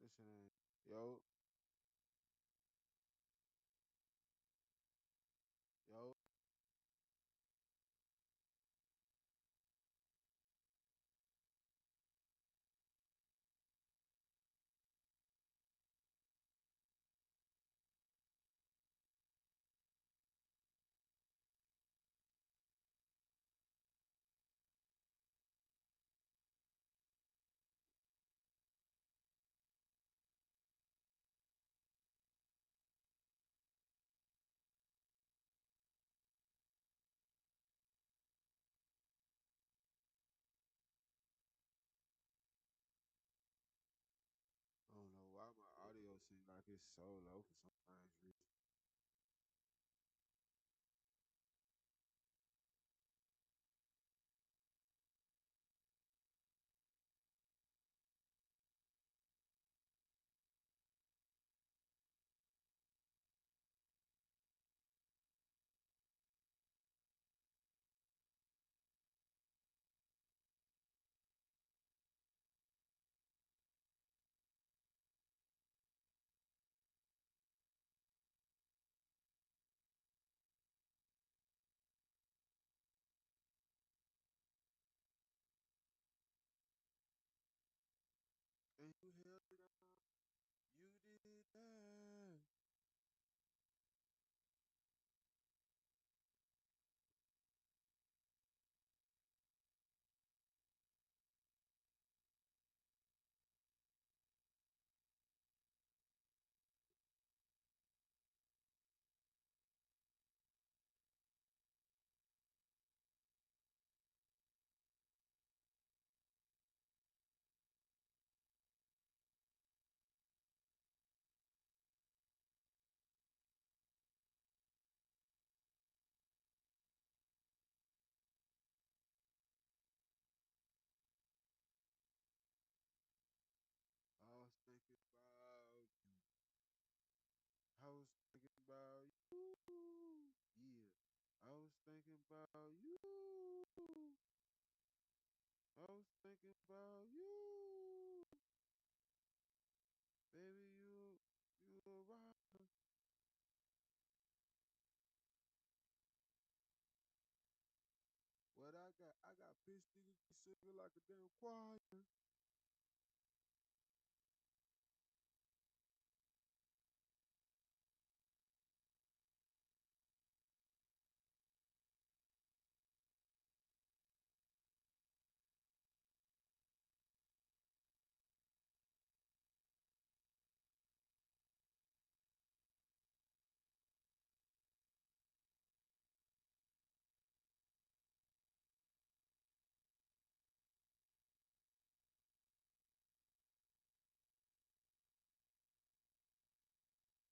This shit ain't. Yo, yo. I don't know why my audio seems like it's so low for some strange reason. And you held it on. You did that. I was thinking about you. I was thinking about you. Yeah. I was thinking about you. I was thinking about you. Baby, you a rock. What I got bitch niggas be singing like a damn choir.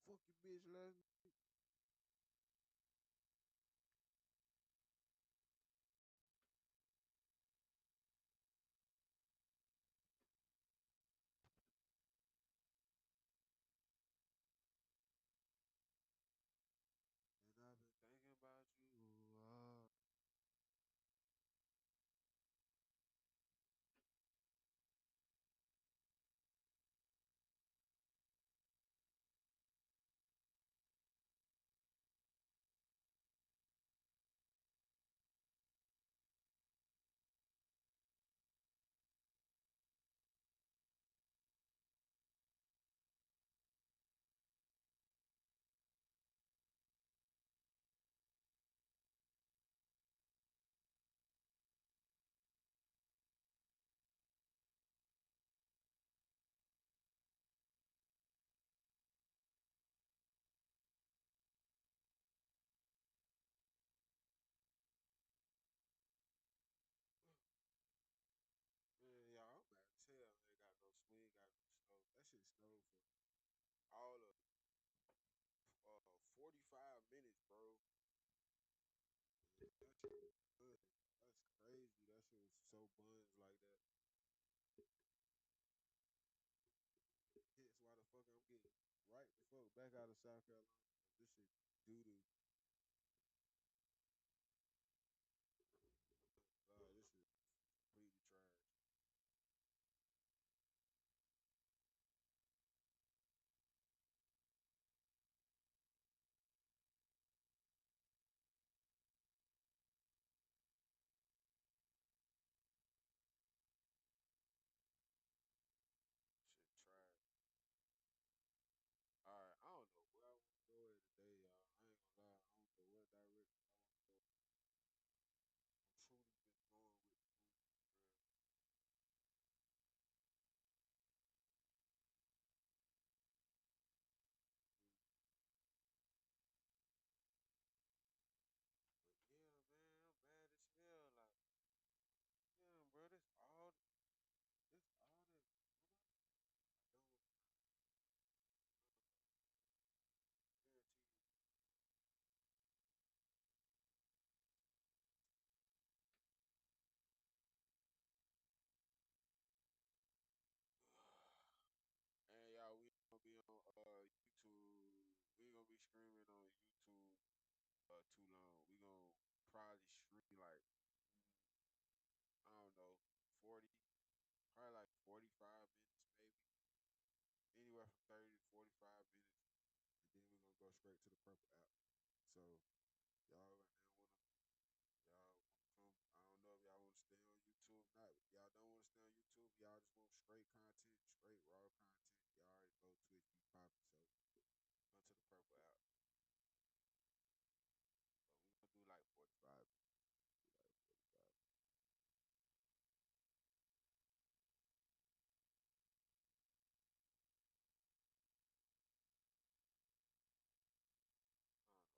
Fuck your bitch last night. And I've been thinking about you. Yeah, y'all, I'm mad as hell. Ain't got no swing, got no snow. That shit snowed for all of 45 minutes, bro. That shit was good. That's crazy. That shit was so buns like that. Hence why the fuck I'm getting right the fuck back out of South Carolina. This shit doo doo. This shit completely trash. too long. We gonna probably shrink like I don't know, 40, probably like 45 minutes maybe, anywhere from 30 to 45 minutes, and then we're gonna go straight to the purple app. So y'all y'all wanna come? I don't know if y'all wanna stay on YouTube or not. If y'all don't wanna stay on YouTube, y'all just want straight content, straight raw content. Y'all already know Twitch be popping, so come to the purple app. So we gonna do like 45. Do like 45. I don't know what I want to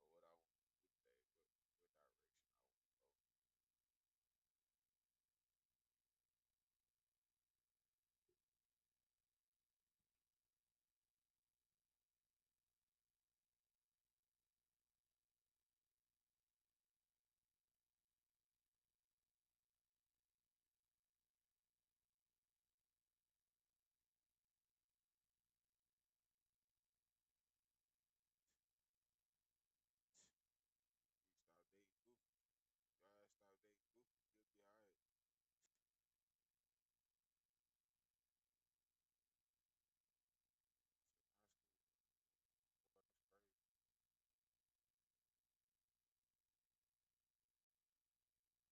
do today, what direction I want to go. You stop dating Goofy. Y'all stop dating Goofy, you'll be alright.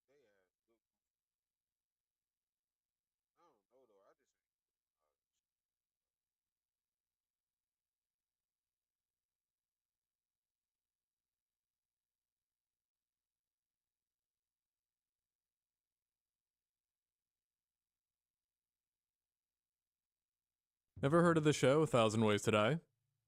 Shit, high school. Boy, that's crazy. They ass look goofy. I don't know though. I just ain't feeling all that shit. Ever heard of the show A Thousand Ways to Die?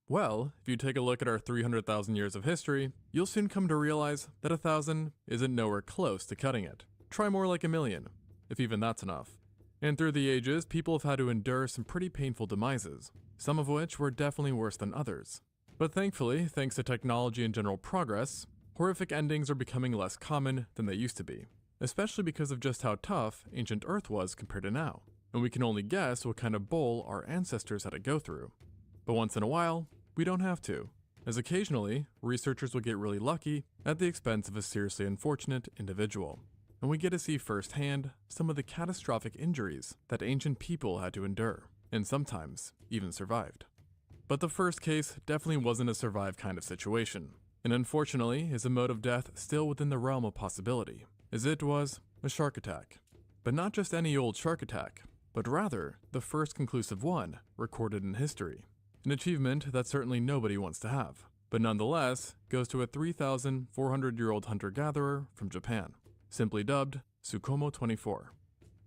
Well, if you take a look at our 300,000 years of history, you'll soon come to realize that 1,000 isn't nowhere close to cutting it. Try more like 1,000,000, if even that's enough. And through the ages, people have had to endure some pretty painful demises, some of which were definitely worse than others. But thankfully, thanks to technology and general progress, horrific endings are becoming less common than they used to be, especially because of just how tough ancient Earth was compared to now. And we can only guess what kind of bowl our ancestors had to go through. But once in a while, we don't have to, as occasionally, researchers will get really lucky at the expense of a seriously unfortunate individual. And we get to see firsthand some of the catastrophic injuries that ancient people had to endure, and sometimes even survived. But the first case definitely wasn't a survive kind of situation, and unfortunately is a mode of death still within the realm of possibility, as it was a shark attack. But not just any old shark attack, but rather the first conclusive one recorded in history. An achievement that certainly nobody wants to have, but nonetheless goes to a 3,400-year-old hunter-gatherer from Japan, simply dubbed Tsukumo 24.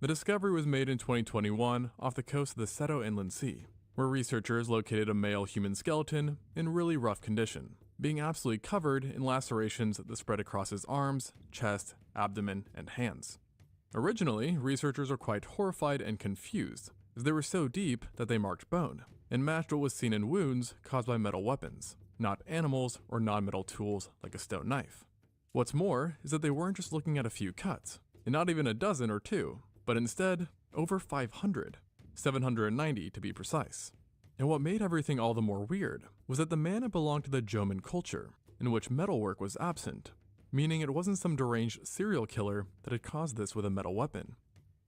The discovery was made in 2021 off the coast of the Seto Inland Sea, where researchers located a male human skeleton in really rough condition, being absolutely covered in lacerations that spread across his arms, chest, abdomen, and hands. Originally, researchers were quite horrified and confused, as they were so deep that they marked bone, and matched what was seen in wounds caused by metal weapons, not animals or non-metal tools like a stone knife. What's more is that they weren't just looking at a few cuts, and not even a dozen or two, but instead, over 500, 790 to be precise. And what made everything all the more weird was that the man had belonged to the Jomon culture, in which metalwork was absent, meaning it wasn't some deranged serial killer that had caused this with a metal weapon.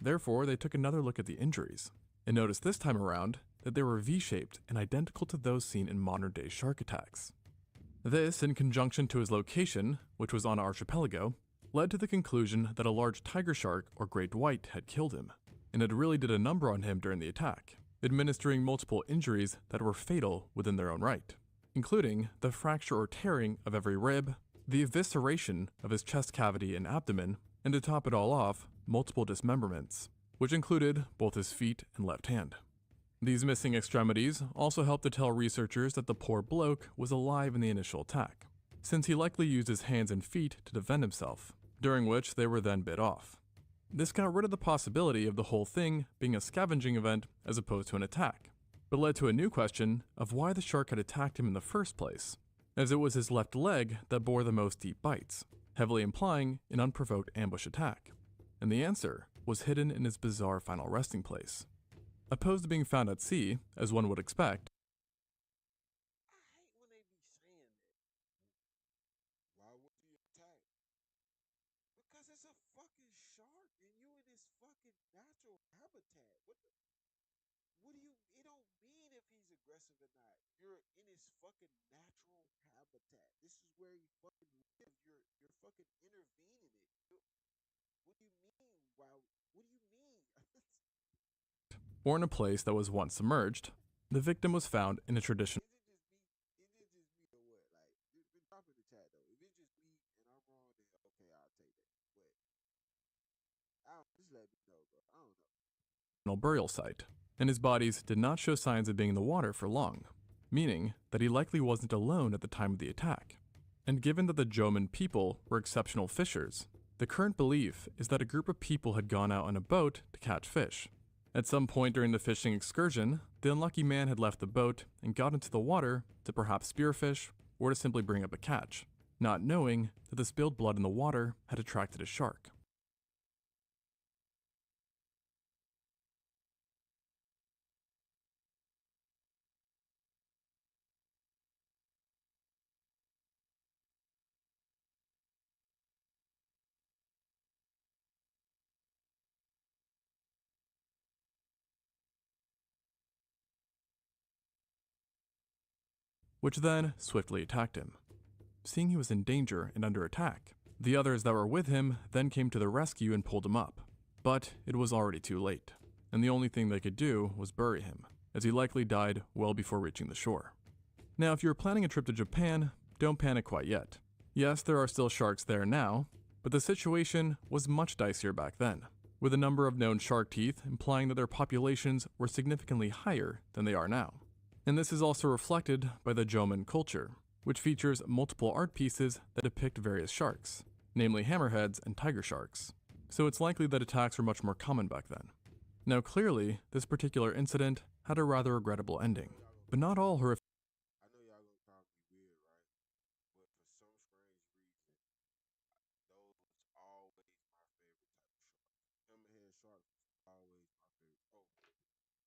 Therefore, they took another look at the injuries, and noticed this time around that they were V-shaped and identical to those seen in modern-day shark attacks. This, in conjunction to his location, which was on an archipelago, led to the conclusion that a large tiger shark or great white had killed him, and it really did a number on him during the attack, administering multiple injuries that were fatal within their own right, including the fracture or tearing of every rib, the evisceration of his chest cavity and abdomen, and to top it all off, multiple dismemberments, which included both his feet and left hand. These missing extremities also helped to tell researchers that the poor bloke was alive in the initial attack, since he likely used his hands and feet to defend himself, during which they were then bit off. This got rid of the possibility of the whole thing being a scavenging event as opposed to an attack, but led to a new question of why the shark had attacked him in the first place, as it was his left leg that bore the most deep bites, heavily implying an unprovoked ambush attack. And the answer was hidden in his bizarre final resting place. Opposed to being found at sea, as one would expect, I hate when they be saying that. Why would you That's a fucking shark, and you in this fucking natural habitat. What do you? It don't mean if he's aggressive or not. You're in his fucking natural habitat. This is where he fucking lives. You're fucking intervening it. What do you mean? Wow. What do you mean? or in a place that was once submerged. The victim was found in a traditional Is it just me? Is it just me or what? Like, drop in the chat though. If it's just me and I'm wrong, then okay, I'll take that. But I don't, just let me know, bro. I don't know. burial site, and his bodies did not show signs of being in the water for long, meaning that he likely wasn't alone at the time of the attack. And given that the Joman people were exceptional fishers, the current belief is that a group of people had gone out on a boat to catch fish. At some point during the fishing excursion, the unlucky man had left the boat and got into the water to perhaps spearfish or to simply bring up a catch, not knowing that the spilled blood in the water had attracted a shark. Which then swiftly attacked him. Seeing he was in danger and under attack, the others that were with him then came to the rescue and pulled him up. But it was already too late, and the only thing they could do was bury him, as he likely died well before reaching the shore. Now, if you're planning a trip to Japan, don't panic quite yet. Yes, there are still sharks there now, but the situation was much dicier back then, with a number of known shark teeth implying that their populations were significantly higher than they are now. And this is also reflected by the Joman culture, which features multiple art pieces that depict various sharks, namely hammerheads and tiger sharks. So it's likely that attacks were much more common back then. Now clearly, this particular incident had a rather regrettable ending, but not all horrific. I know y'all gonna call me weird, right? But for some strange reason, those was always my favorite type of shark. Hammerhead sharks was always my favorite.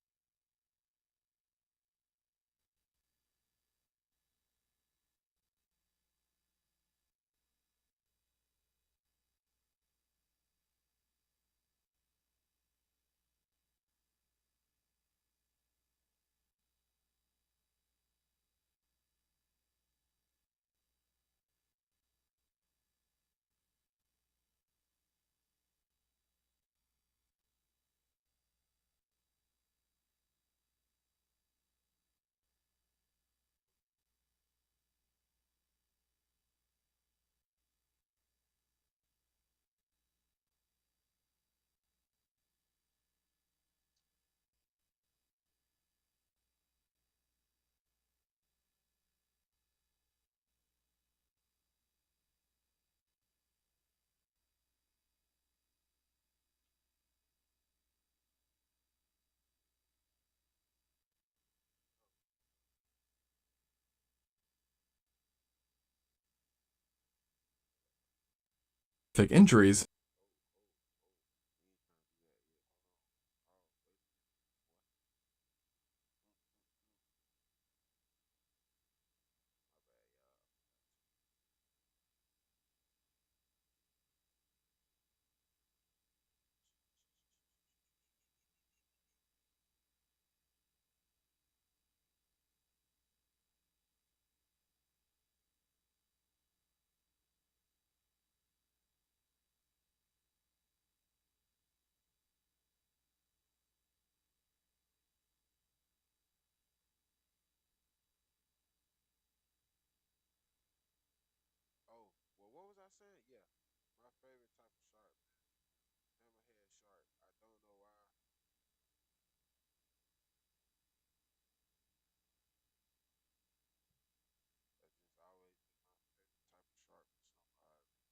Oh, Injuries. oh. We ain't trying to do that yet. Hold on. Oh, wait a minute. What? My bad, y'all. Oh, well, what was I saying? Yeah, my favorite type of shark, man. Hammerhead shark. I don't know why. That's just always been my favorite type of shark for some odd reason.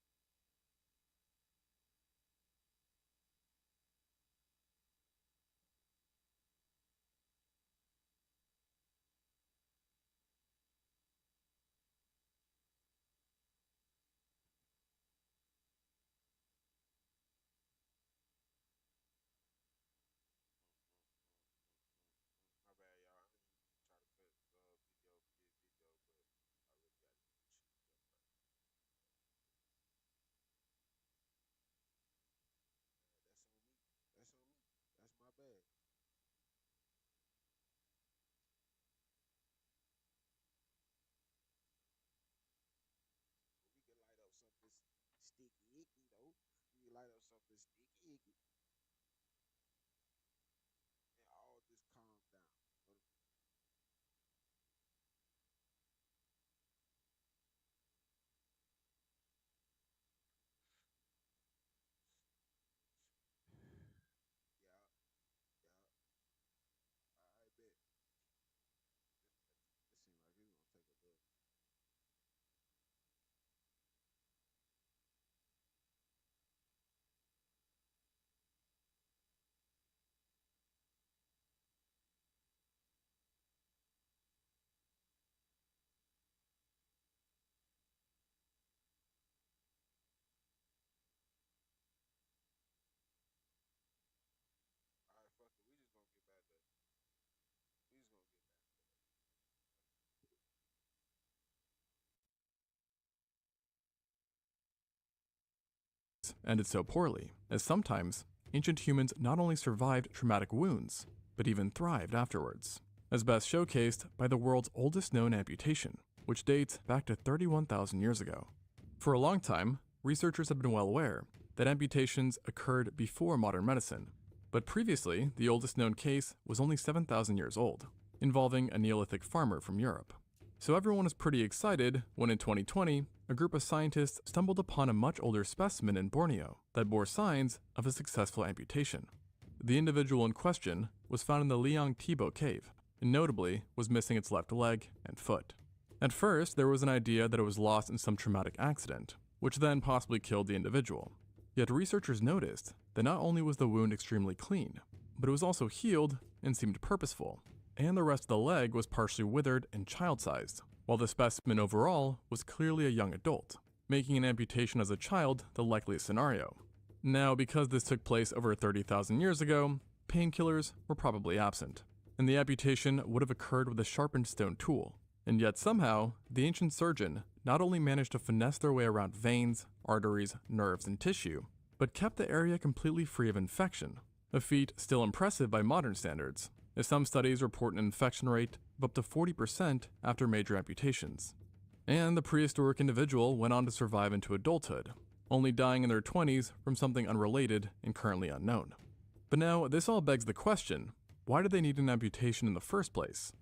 light up something sticky icky, and all this calmed down. Yeah, yeah. I bet. It seems like it's gonna take a little. All right, fuck it. We just gonna get back to. We just gonna get back to that. Ended so poorly, as sometimes ancient humans not only survived traumatic wounds, but even thrived afterwards, as best showcased by the world's oldest known amputation, which dates back to 31,000 years ago. For a long time, researchers have been well aware that amputations occurred before modern medicine, but previously, the oldest known case was only 7,000 years old, involving a Neolithic farmer from Europe. So everyone was pretty excited when in 2020, a group of scientists stumbled upon a much older specimen in Borneo that bore signs of a successful amputation. The individual in question was found in the Liang Tibo cave, and notably was missing its left leg and foot. At first, there was an idea that it was lost in some traumatic accident, which then possibly killed the individual. Yet researchers noticed that not only was the wound extremely clean, but it was also healed and seemed purposeful, and the rest of the leg was partially withered and child-sized, while the specimen overall was clearly a young adult, making an amputation as a child the likeliest scenario. Now, because this took place over 30,000 years ago, painkillers were probably absent, and the amputation would have occurred with a sharpened stone tool. And yet somehow, the ancient surgeon not only managed to finesse their way around veins, arteries, nerves, and tissue, but kept the area completely free of infection, a feat still impressive by modern standards, as some studies report an infection rate of up to 40% after major amputations. And the prehistoric individual went on to survive into adulthood, only dying in their 20s from something unrelated and currently unknown. But now, this all begs the question, why did they need an amputation in the first place?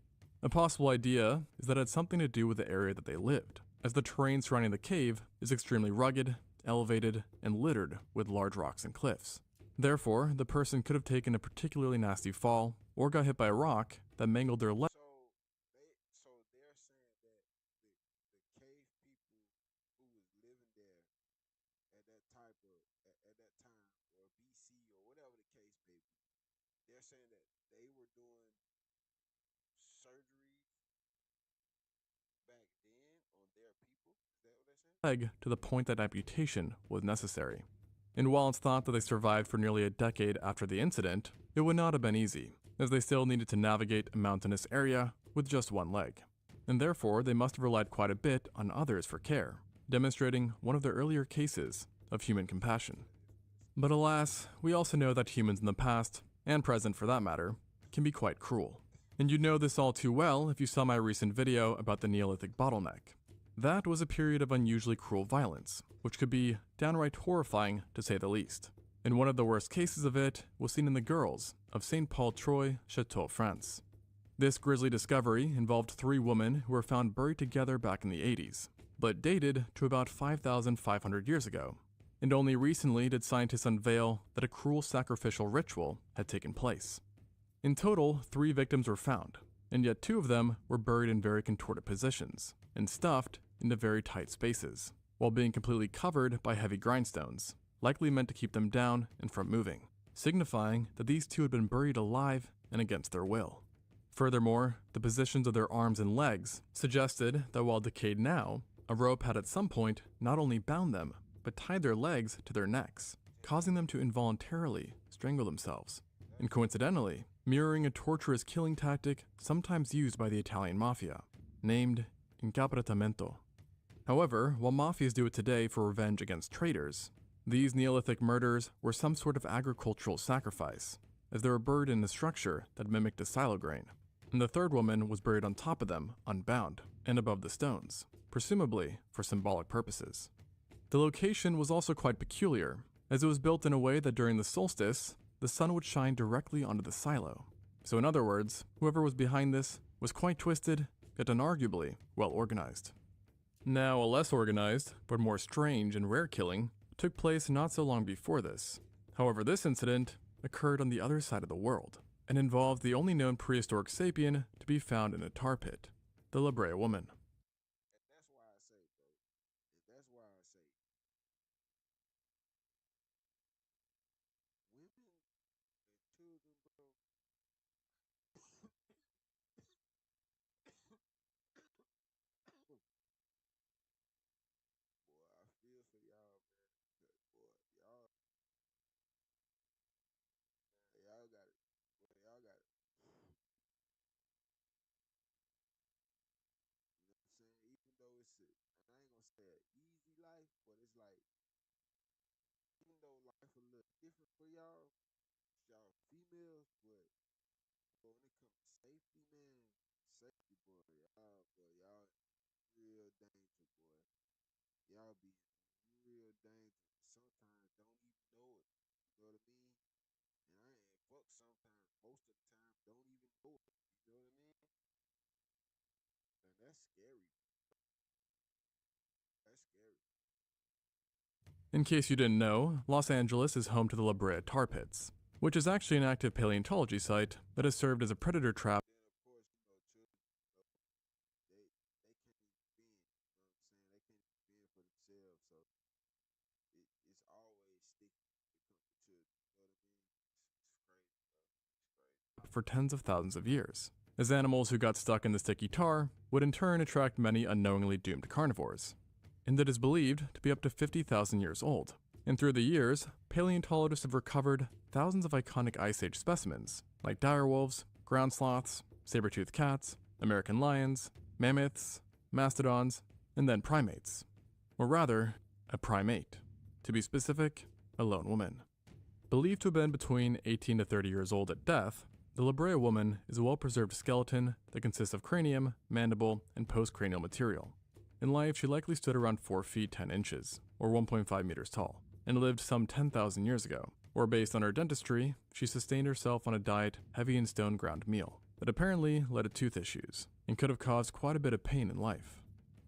A possible idea is that it had something to do with the area that they lived, as the terrain surrounding the cave is extremely rugged, elevated, and littered with large rocks and cliffs. Therefore, the person could have taken a particularly nasty fall or got hit by a rock that mangled their leg. So they're saying that the cave people who was living there at that type of at that time or BC or whatever the case may be, they're saying that they were doing surgeries back then on their people. Is that what they're saying? To the point that amputation was necessary. And while it's thought that they survived for nearly a decade after the incident, it would not have been easy, as they still needed to navigate a mountainous area with just one leg. And therefore, they must have relied quite a bit on others for care, demonstrating one of the earlier cases of human compassion. But alas, we also know that humans in the past, and present for that matter, can be quite cruel. And you know this all too well if you saw my recent video about the Neolithic bottleneck. That was a period of unusually cruel violence, which could be downright horrifying to say the least. And one of the worst cases of it was seen in the girls of St. Paul Troy, Chateau, France. This grisly discovery involved 3 women who were found buried together back in the 80s, but dated to about 5,500 years ago. And only recently did scientists unveil that a cruel sacrificial ritual had taken place. In total, 3 victims were found, and yet 2 of them were buried in very contorted positions and stuffed into very tight spaces, while being completely covered by heavy grindstones, likely meant to keep them down and from moving, signifying that these 2 had been buried alive and against their will. Furthermore, the positions of their arms and legs suggested that while decayed now, a rope had at some point not only bound them, but tied their legs to their necks, causing them to involuntarily strangle themselves, and coincidentally, mirroring a torturous killing tactic sometimes used by the Italian mafia, named incapacitamento. However, while mafias do it today for revenge against traitors, these Neolithic murders were some sort of agricultural sacrifice, as they were buried in a structure that mimicked a silo grain, and the 3rd woman was buried on top of them, unbound, and above the stones, presumably for symbolic purposes. The location was also quite peculiar, as it was built in a way that during the solstice, the sun would shine directly onto the silo. So in other words, whoever was behind this was quite twisted, yet unarguably well organized. Now, a less organized, but more strange and rare killing took place not so long before this. However, this incident occurred on the other side of the world, and involved the only known prehistoric sapien to be found in a tar pit, the La Brea woman. And that's why I say, bro. And that's why I say, women and children, bro. Boy, I feel for y'all, man. 'Cause, boy, y'all got it. Boy, y'all got it. You know what I'm saying? Even though it's a, and I ain't gonna say an easy life, but it's like, even though life a little different for y'all females, but when it comes to safety, man, safety, y'all in real danger, boy. Y'all be in real danger. Sometimes don't even know it. You know what I mean? And I ain't fuck sometimes. Most of the time, don't even know it. You know what I mean? And that's scary. That's scary. In case you didn't know, Los Angeles is home to the La Brea Tar Pits, which is actually an active paleontology site that has served as a predator trap. Then of course, children, they can't even fend. You know what I'm saying? They can't even fend for themselves. So it's always sticky when it comes to children. You know what I mean? It's crazy, bro. It's crazy. For tens of thousands of years, as animals who got stuck in the sticky tar would in turn attract many unknowingly doomed carnivores. And it is believed to be up to 50,000 years old. And through the years, paleontologists have recovered thousands of iconic Ice Age specimens, like direwolves, ground sloths, saber-toothed cats, American lions, mammoths, mastodons, and then primates. Or rather, a primate. To be specific, a lone woman. Believed to have been between 18 to 30 years old at death, the La Brea woman is a well-preserved skeleton that consists of cranium, mandible, and postcranial material. In life, she likely stood around 4 feet 10 inches, or 1.5 meters tall, and lived some 10,000 years ago, or based on her dentistry, she sustained herself on a diet heavy in stone ground meal that apparently led to tooth issues, and could have caused quite a bit of pain in life.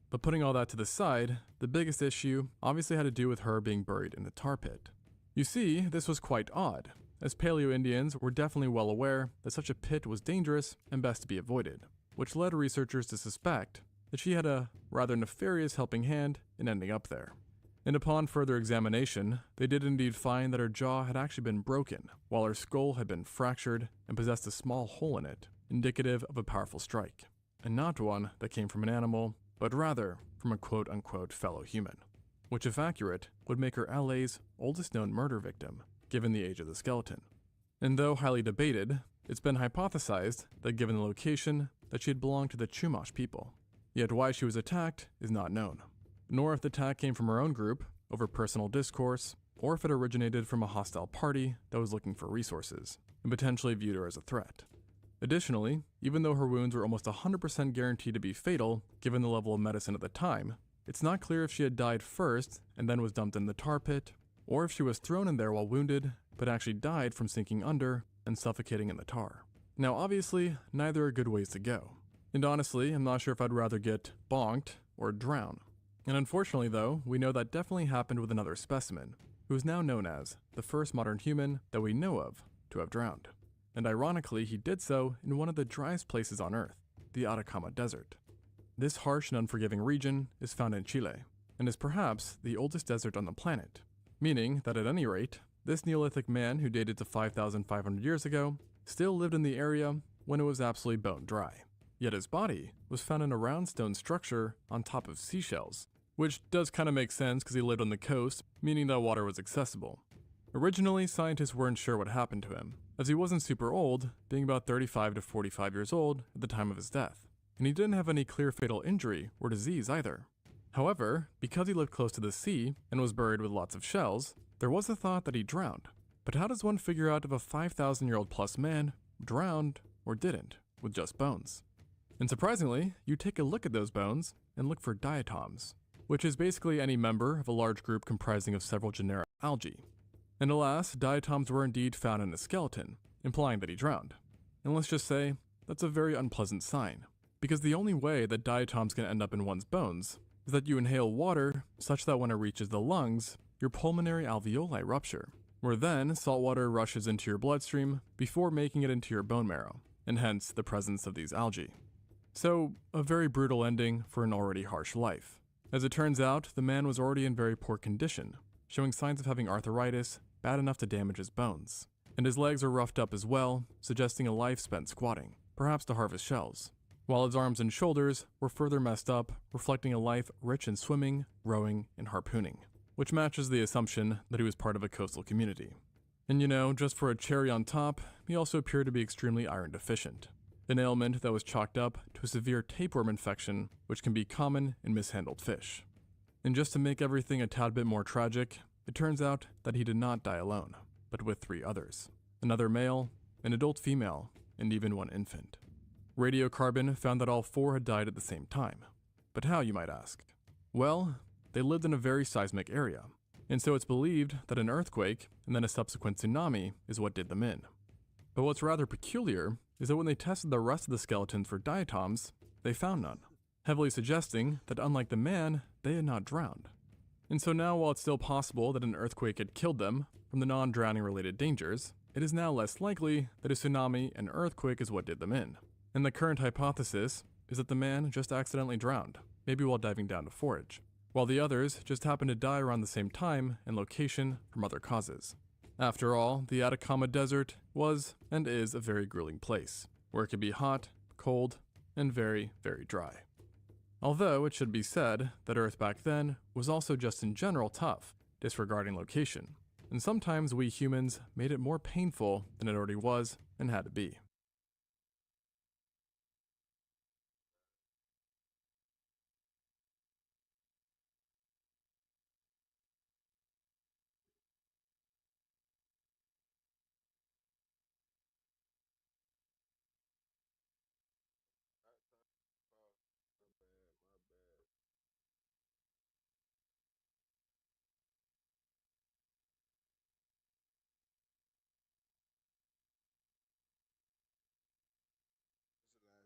But putting all that to the side, the biggest issue obviously had to do with her being buried in the tar pit. You see, this was quite odd, as Paleo-Indians were definitely well aware that such a pit was dangerous and best to be avoided, which led researchers to suspect that she had a rather nefarious helping hand in ending up there. And upon further examination, they did indeed find that her jaw had actually been broken, while her skull had been fractured and possessed a small hole in it, indicative of a powerful strike, and not one that came from an animal, but rather from a quote-unquote fellow human, which if accurate, would make her LA's oldest known murder victim, given the age of the skeleton. And though highly debated, it's been hypothesized that given the location, that she had belonged to the Chumash people. Yet why she was attacked is not known, nor if the attack came from her own group, over personal discourse, or if it originated from a hostile party that was looking for resources, and potentially viewed her as a threat. Additionally, even though her wounds were almost 100% guaranteed to be fatal, given the level of medicine at the time, it's not clear if she had died first and then was dumped in the tar pit, or if she was thrown in there while wounded, but actually died from sinking under and suffocating in the tar. Now obviously, neither are good ways to go. And honestly, I'm not sure if I'd rather get bonked or drown. And unfortunately though, we know that definitely happened with another specimen, who is now known as the first modern human that we know of to have drowned. And ironically, he did so in one of the driest places on Earth, the Atacama Desert. This harsh and unforgiving region is found in Chile, and is perhaps the oldest desert on the planet, meaning that at any rate, this Neolithic man who dated to 5,500 years ago still lived in the area when it was absolutely bone dry. Yet his body was found in a round stone structure on top of seashells, which does kind of make sense because he lived on the coast, meaning that water was accessible. Originally, scientists weren't sure what happened to him, as he wasn't super old, being about 35 to 45 years old at the time of his death, and he didn't have any clear fatal injury or disease either. However, because he lived close to the sea and was buried with lots of shells, there was a thought that he drowned. But how does one figure out if a 5,000-year-old plus man drowned or didn't, with just bones? And surprisingly, you take a look at those bones and look for diatoms, which is basically any member of a large group comprising of several genera algae. And alas, diatoms were indeed found in his skeleton, implying that he drowned. And let's just say, that's a very unpleasant sign, because the only way that diatoms can end up in one's bones is that you inhale water such that when it reaches the lungs, your pulmonary alveoli rupture, where then salt water rushes into your bloodstream before making it into your bone marrow, and hence the presence of these algae. So, a very brutal ending for an already harsh life. As it turns out, the man was already in very poor condition, showing signs of having arthritis bad enough to damage his bones. And his legs are roughed up as well, suggesting a life spent squatting, perhaps to harvest shells, while his arms and shoulders were further messed up, reflecting a life rich in swimming, rowing, and harpooning, which matches the assumption that he was part of a coastal community. And just for a cherry on top, he also appeared to be extremely iron deficient, an ailment that was chalked up to a severe tapeworm infection, which can be common in mishandled fish. And just to make everything a tad bit more tragic, it turns out that he did not die alone, but with 3 others: another male, an adult female, and even one infant. Radiocarbon found that all 4 had died at the same time. But how, you might ask? Well, they lived in a very seismic area, and so it's believed that an earthquake and then a subsequent tsunami is what did them in. But what's rather peculiar is that when they tested the rest of the skeletons for diatoms, they found none, heavily suggesting that unlike the man, they had not drowned. And so now, while it's still possible that an earthquake had killed them from the non-drowning related dangers, it is now less likely that a tsunami and earthquake is what did them in. And the current hypothesis is that the man just accidentally drowned, maybe while diving down to forage, while the others just happened to die around the same time and location from other causes. After all, the Atacama Desert was and is a very grueling place, where it can be hot, cold, and very, very dry. Although it should be said that Earth back then was also just in general tough, disregarding location, and sometimes we humans made it more painful than it already was and had to be.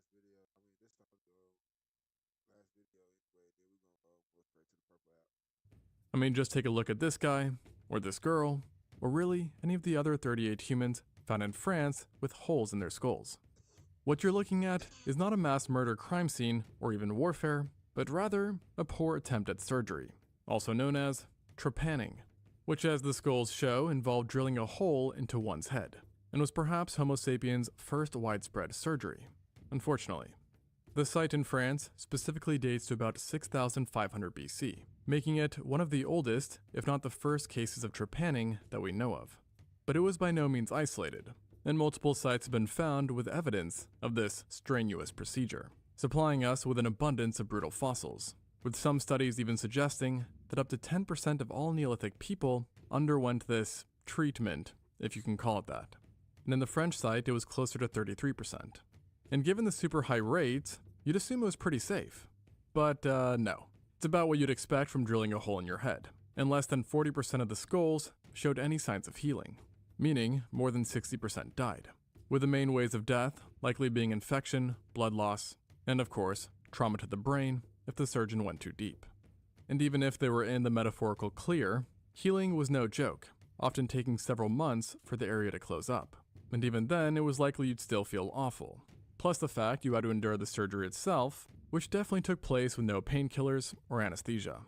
Oh, my bad, my bad. This is the last video. I mean, this is the last video anyway. Then we're gonna go straight to the purple app. I mean, just take a look at this guy, or this girl, or really any of the other 38 humans found in France with holes in their skulls. What you're looking at is not a mass murder crime scene or even warfare, but rather a poor attempt at surgery, also known as trepanning, which, as the skulls show, involved drilling a hole into one's head, and was perhaps Homo sapiens' first widespread surgery. Unfortunately, the site in France specifically dates to about 6,500 BC, making it one of the oldest, if not the first cases of trepanning that we know of. But it was by no means isolated, and multiple sites have been found with evidence of this strenuous procedure, supplying us with an abundance of brutal fossils, with some studies even suggesting that up to 10% of all Neolithic people underwent this treatment, if you can call it that. And in the French site, it was closer to 33%. And given the super high rates, you'd assume it was pretty safe. But no. It's about what you'd expect from drilling a hole in your head, and less than 40% of the skulls showed any signs of healing, meaning more than 60% died, with the main ways of death likely being infection, blood loss, and of course, trauma to the brain if the surgeon went too deep. And even if they were in the metaphorical clear, healing was no joke, often taking several months for the area to close up. And even then, it was likely you'd still feel awful. Plus the fact you had to endure the surgery itself, which definitely took place with no painkillers or anesthesia.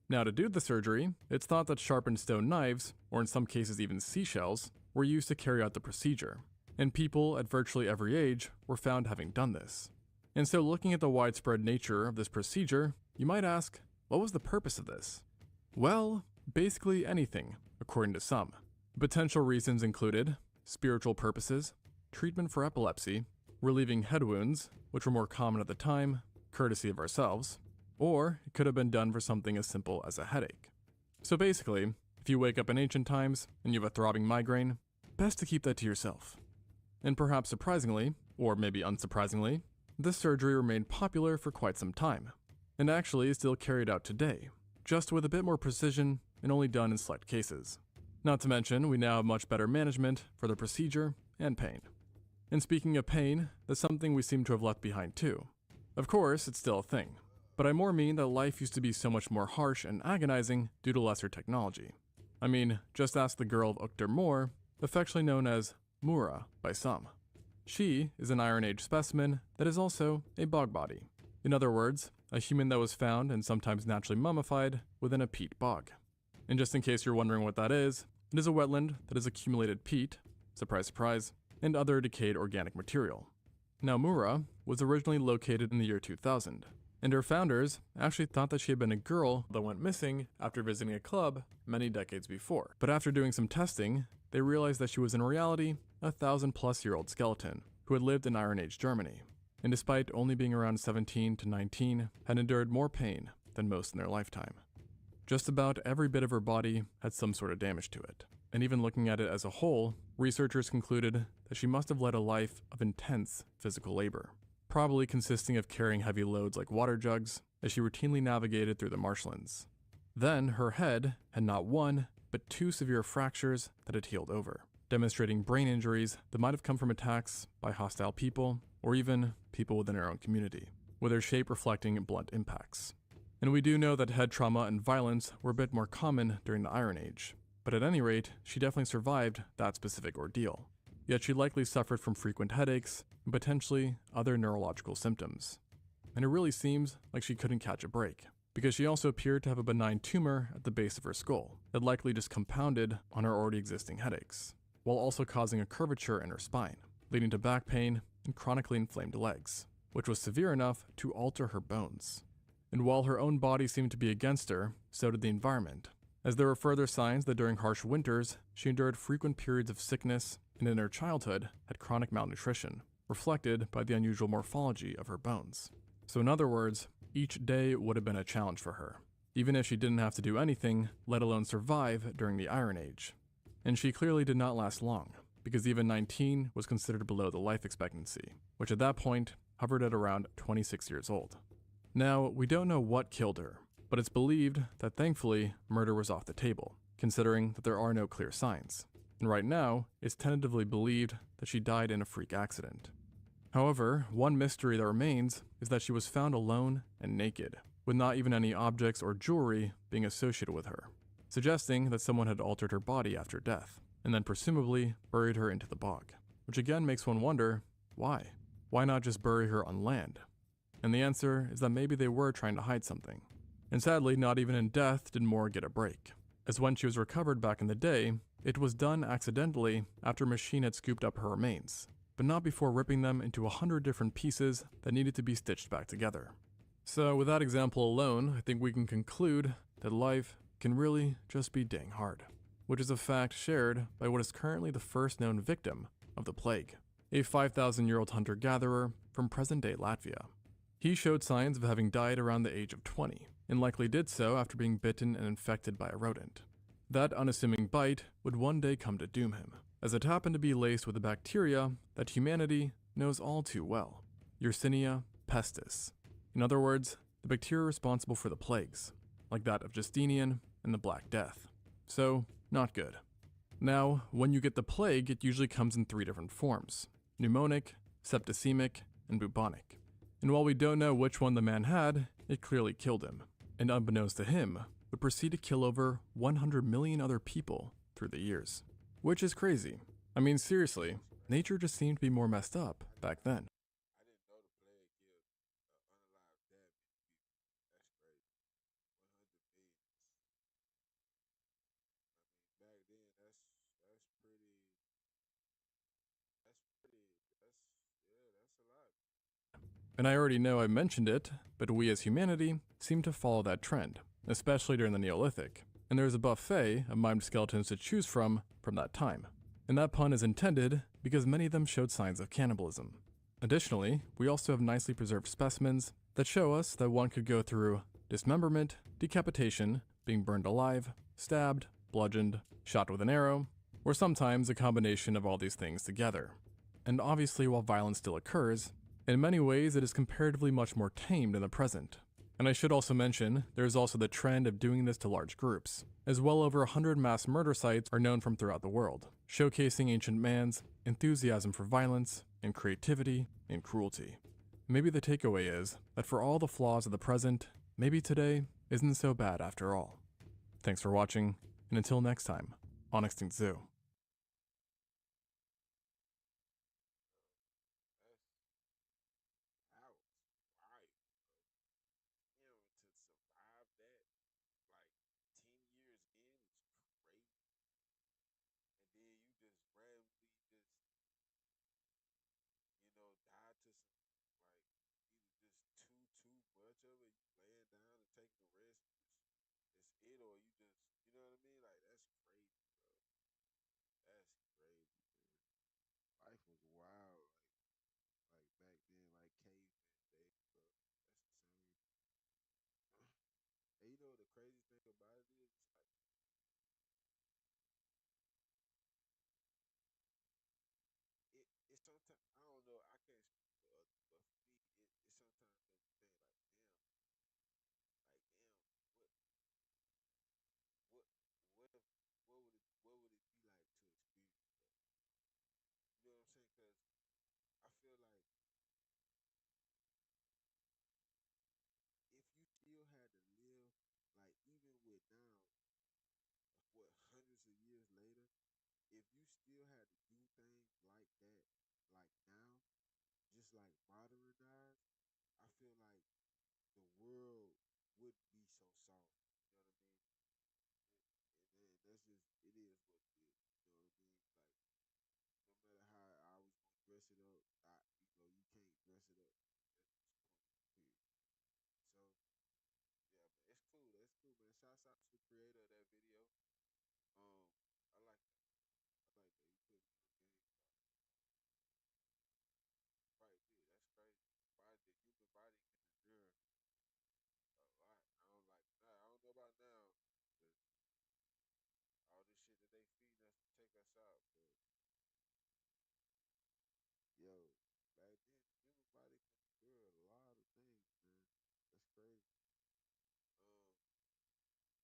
Now, to do the surgery, it's thought that sharpened stone knives, or in some cases even seashells, were used to carry out the procedure, and people at virtually every age were found having done this. And so, looking at the widespread nature of this procedure, you might ask, what was the purpose of this? Well, basically anything, according to some. Potential reasons included spiritual purposes, treatment for epilepsy, relieving head wounds, which were more common at the time, courtesy of ourselves, or it could have been done for something as simple as a headache. So basically, if you wake up in ancient times and you have a throbbing migraine, best to keep that to yourself. And perhaps surprisingly, or maybe unsurprisingly, this surgery remained popular for quite some time, and actually is still carried out today, just with a bit more precision and only done in select cases. Not to mention, we now have much better management for the procedure and pain. And speaking of pain, that's something we seem to have left behind too. Of course, it's still a thing, but I more mean that life used to be so much more harsh and agonizing due to lesser technology. I mean, just ask the girl of Ukter Moor, affectionately known as Mura by some. She is an Iron Age specimen that is also a bog body. In other words, a human that was found and sometimes naturally mummified within a peat bog. And just in case you're wondering what that is, it is a wetland that has accumulated peat, surprise surprise, and other decayed organic material. Now Mura was originally located in the year 2000, and her founders actually thought that she had been a girl that went missing after visiting a club many decades before. But after doing some testing, they realized that she was in reality a 1,000-plus-year-old skeleton who had lived in Iron Age Germany, and despite only being around 17 to 19, had endured more pain than most in their lifetime. Just about every bit of her body had some sort of damage to it, and even looking at it as a whole, researchers concluded that she must have led a life of intense physical labor, probably consisting of carrying heavy loads like water jugs as she routinely navigated through the marshlands. Then her head had not one, but two severe fractures that had healed over, demonstrating brain injuries that might have come from attacks by hostile people or even people within her own community, with her shape reflecting blunt impacts. And we do know that head trauma and violence were a bit more common during the Iron Age, but at any rate, she definitely survived that specific ordeal. Yet she likely suffered from frequent headaches and potentially other neurological symptoms. And it really seems like she couldn't catch a break, because she also appeared to have a benign tumor at the base of her skull that likely just compounded on her already existing headaches, while also causing a curvature in her spine, leading to back pain and chronically inflamed legs, which was severe enough to alter her bones. And while her own body seemed to be against her, so did the environment, as there were further signs that during harsh winters, she endured frequent periods of sickness and in her childhood had chronic malnutrition, reflected by the unusual morphology of her bones. So in other words, each day would have been a challenge for her, even if she didn't have to do anything, let alone survive during the Iron Age. And she clearly did not last long, because even 19 was considered below the life expectancy, which at that point hovered at around 26 years old. Now, we don't know what killed her, but it's believed that thankfully murder was off the table, considering that there are no clear signs. And right now, it's tentatively believed that she died in a freak accident. However, one mystery that remains is that she was found alone and naked, with not even any objects or jewelry being associated with her, suggesting that someone had altered her body after death, and then presumably buried her into the bog, which again makes one wonder, why? Why not just bury her on land? And the answer is that maybe they were trying to hide something. And sadly, not even in death did Moore get a break, as when she was recovered back in the day, it was done accidentally after a machine had scooped up her remains, but not before ripping them into 100 different pieces that needed to be stitched back together. So with that example alone, I think we can conclude that life can really just be dang hard, which is a fact shared by what is currently the first known victim of the plague, a 5,000-year-old hunter-gatherer from present-day Latvia. He showed signs of having died around the age of 20, and likely did so after being bitten and infected by a rodent. That unassuming bite would one day come to doom him, as it happened to be laced with a bacteria that humanity knows all too well, Yersinia pestis. In other words, the bacteria responsible for the plagues, like that of Justinian and the Black Death. So, not good. Now, when you get the plague, it usually comes in 3 different forms: pneumonic, septicemic, and bubonic. And while we don't know which one the man had, it clearly killed him, and unbeknownst to him, would proceed to kill over 100 million other people through the years. Which is crazy. I mean, seriously, nature just seemed to be more messed up back then. I didn't know the plague killed unalive that many people. That's crazy. 100 million. I mean, back then, that's pretty. That's pretty. That's a lot. And I already know I mentioned it, but we as humanity seem to follow that trend, especially during the Neolithic, and there's a buffet of mimed skeletons to choose from that time. And that pun is intended because many of them showed signs of cannibalism. Additionally, we also have nicely preserved specimens that show us that one could go through dismemberment, decapitation, being burned alive, stabbed, bludgeoned, shot with an arrow, or sometimes a combination of all these things together. And obviously, while violence still occurs, in many ways it is comparatively much more tamed in the present, And I should also mention, there's also the trend of doing this to large groups, as well over 100 mass murder sites are known from throughout the world, showcasing ancient man's enthusiasm for violence and creativity and cruelty. Maybe the takeaway is that for all the flaws of the present, maybe today isn't so bad after all. Thanks for watching, and until next time, on Extinct Zoo. That's that was wild, bro. You know, to survive that like 10 years in is crazy. And then you just randomly just, die to some like either just too much of it, you laying down and taking a rest, and just it's it, or you just, you know what I mean? Like that's crazy, bro. That's crazy, man. Life was wild, like back then, like caveman days, bro. That's insane. And you know the crazy thing about it is, it's like it sometimes, I don't know, I can't speak for others, but for me, it sometimes makes me think like damn, what what if what would it be like to experience that? You know what I'm saying? Because I feel like if you still had to live, like even with now, what, hundreds of years later, if you still had to do things like that, like now, just like modernized, I feel like the world wouldn't be so soft. You know what I mean? And then that's just, it is what it is. You know what I mean? Like no matter how I was gonna dress it up, you can't dress it up. That's just point. Period. So yeah, man, it's cool. That's cool, man. Shouts out to the creator of that video. I like that. I like that. You put me on game about quite a bit. That's crazy. Body, the human body can endure a lot. I don't like now. I don't know about now, cause all this shit that they feeding us to take us out. But yo, back then the human body can endure a lot of things, man. That's crazy. Um,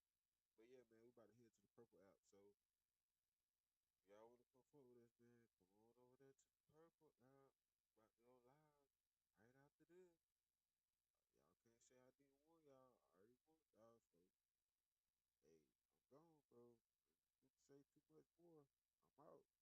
but yeah, man, we about to head to the purple app. So y'all wanna come forward with us, man? Come on over there to the purple app. About to go live right after this. Y'all can't say I didn't want y'all. I already want y'all. So hey, I'm gone, bro. You can say too much more. I'm out.